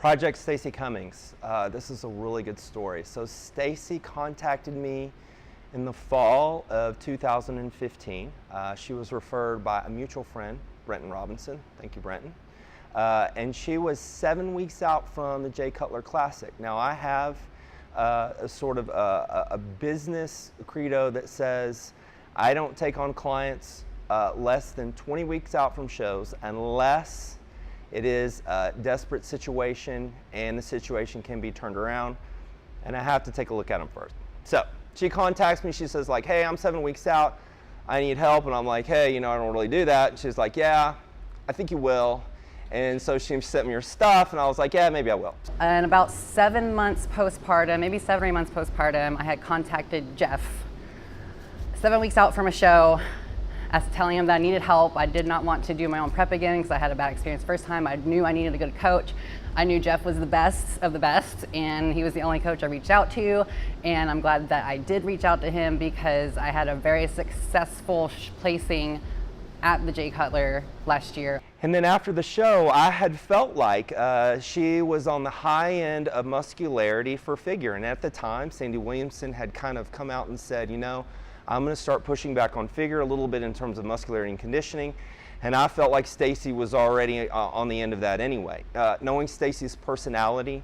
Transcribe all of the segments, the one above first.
Project Stacey Cummings. This is a really good story. So Stacey contacted me in the fall of 2015. She was referred by a mutual friend, Brenton Robinson. Thank you, Brenton. And she was 7 weeks out from the Jay Cutler Classic. Now I have a sort of a business credo that says I don't take on clients less than 20 weeks out from shows unless it is a desperate situation and the situation can be turned around, and I have to take a look at them first. So she contacts me, she says like, hey, I'm 7 weeks out, I need help, and I'm like, hey, I don't really do that. And she's like, yeah, I think you will. And so she sent me her stuff, and I was like, yeah, maybe I will. And about 7 months postpartum, maybe 7 or 8 months postpartum, I had contacted Jeff 7 weeks out from a show, telling him that I needed help. I did not want to do my own prep again because I had a bad experience the first time. I knew I needed a good coach. I knew Jeff was the best of the best, and he was the only coach I reached out to. And I'm glad that I did reach out to him because I had a very successful placing at the Jay Cutler last year. And then after the show, I had felt like she was on the high end of muscularity for figure. And at the time, Sandy Williamson had kind of come out and said, I'm going to start pushing back on figure a little bit in terms of muscularity and conditioning. And I felt like Stacey was already on the end of that anyway. Knowing Stacey's personality,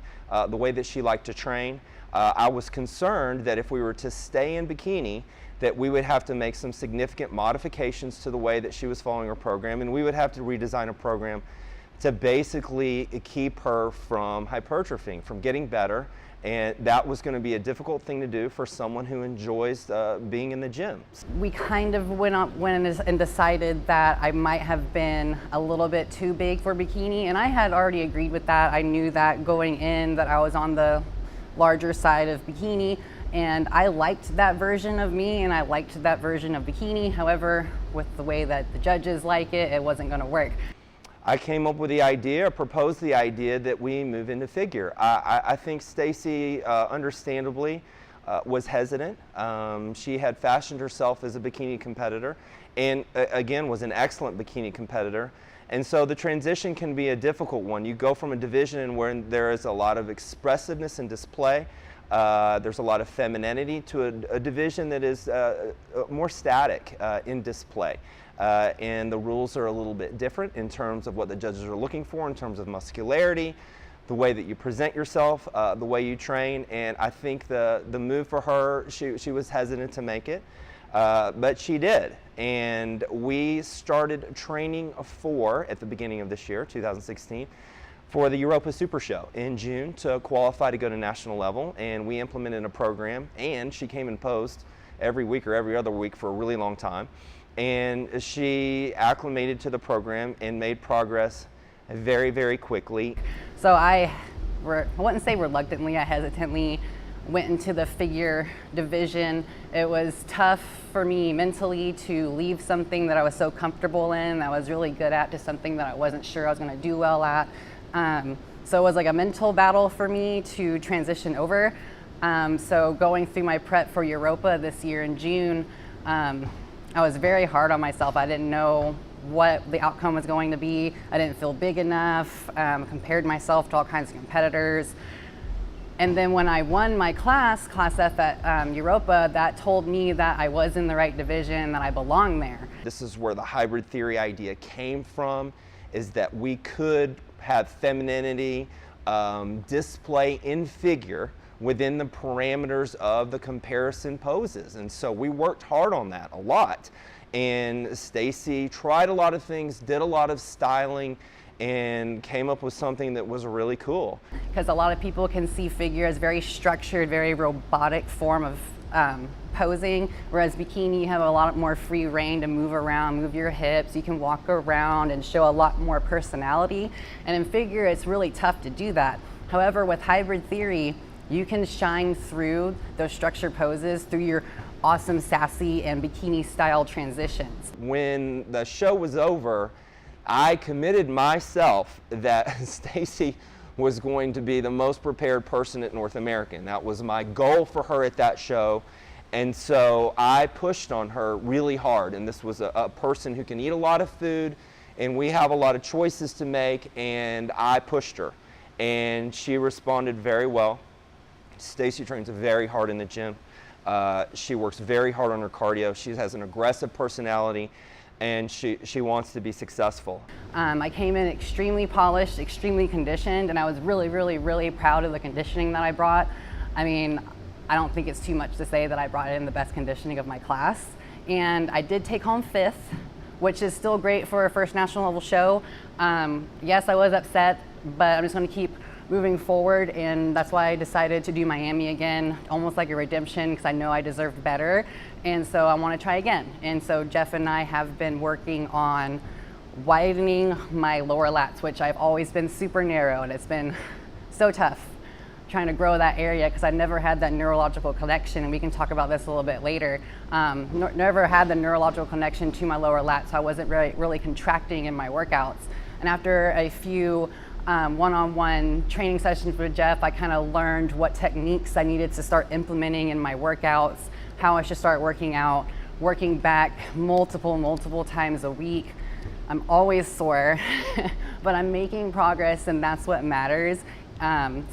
the way that she liked to train, I was concerned that if we were to stay in bikini, that we would have to make some significant modifications to the way that she was following her program, and we would have to redesign a program to basically keep her from hypertrophying, from getting better. And that was going to be a difficult thing to do for someone who enjoys being in the gym. We kind of went and decided that I might have been a little bit too big for bikini, and I had already agreed with that. I knew that going in that I was on the larger side of bikini, and I liked that version of me and I liked that version of bikini. However, with the way that the judges like it, it wasn't going to work. I came up with the idea, proposed the idea that we move into figure. I think Stacey, understandably, was hesitant. She had fashioned herself as a bikini competitor and, again, was an excellent bikini competitor. And so the transition can be a difficult one. You go from a division where there is a lot of expressiveness and display, there's a lot of femininity, to a division that is more static in display. And the rules are a little bit different in terms of what the judges are looking for, in terms of muscularity, the way that you present yourself, the way you train. And I think the move for her, she was hesitant to make it, but she did. And we started training at the beginning of this year, 2016, for the Europa Super Show in June to qualify to go to national level. And we implemented a program, and she came and posed every week or every other week for a really long time. And she acclimated to the program and made progress very, very quickly. So I wouldn't say reluctantly, I hesitantly went into the figure division. It was tough for me mentally to leave something that I was so comfortable in, that I was really good at, to something that I wasn't sure I was going to do well at. So it was like a mental battle for me to transition over. So going through my prep for Europa this year in June, I was very hard on myself. I didn't know what the outcome was going to be. I didn't feel big enough, compared myself to all kinds of competitors. And then when I won my Class F at Europa, that told me that I was in the right division, that I belonged there. This is where the hybrid theory idea came from, is that we could have femininity display in figure within the parameters of the comparison poses. And so we worked hard on that a lot. And Stacey tried a lot of things, did a lot of styling, and came up with something that was really cool. Because a lot of people can see figure as very structured, very robotic form of posing, whereas bikini, you have a lot more free reign to move around, move your hips, you can walk around and show a lot more personality. And in figure, it's really tough to do that. However, with hybrid theory, you can shine through those structured poses through your awesome, sassy, and bikini style transitions. When the show was over, I committed myself that Stacey was going to be the most prepared person at North American. That was my goal for her at that show. And so I pushed on her really hard. And this was a person who can eat a lot of food, and we have a lot of choices to make, and I pushed her. and she responded very well. Stacey trains very hard in the gym. She works very hard on her cardio. She has an aggressive personality, and she wants to be successful. I came in extremely polished, extremely conditioned, and I was really proud of the conditioning that I brought. I mean, I don't think it's too much to say that I brought in the best conditioning of my class. And I did take home 5th, which is still great for a first national level show. Yes, I was upset, but I'm just gonna keep moving forward, and that's why I decided to do Miami again, almost like a redemption, because I know I deserved better, and so I want to try again. And so Jeff and I have been working on widening my lower lats, which I've always been super narrow, and it's been so tough trying to grow that area because I never had that neurological connection, and we can talk about this a little bit later. Never had the neurological connection to my lower lats, so I wasn't really contracting in my workouts. And after a few one-on-one training sessions with Jeff, I kind of learned what techniques I needed to start implementing in my workouts, how I should start working out, working back multiple times a week. I'm always sore, but I'm making progress, and that's what matters.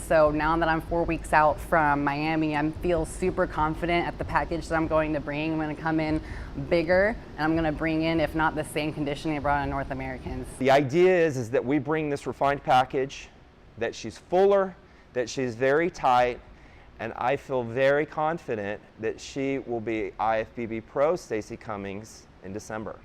So now that I'm 4 weeks out from Miami, I feel super confident at the package that I'm going to bring. I'm going to come in bigger, and I'm going to bring in, if not the same conditioning I brought in North Americans. The idea is that we bring this refined package, that she's fuller, that she's very tight, and I feel very confident that she will be IFBB Pro Stacey Cummings in December.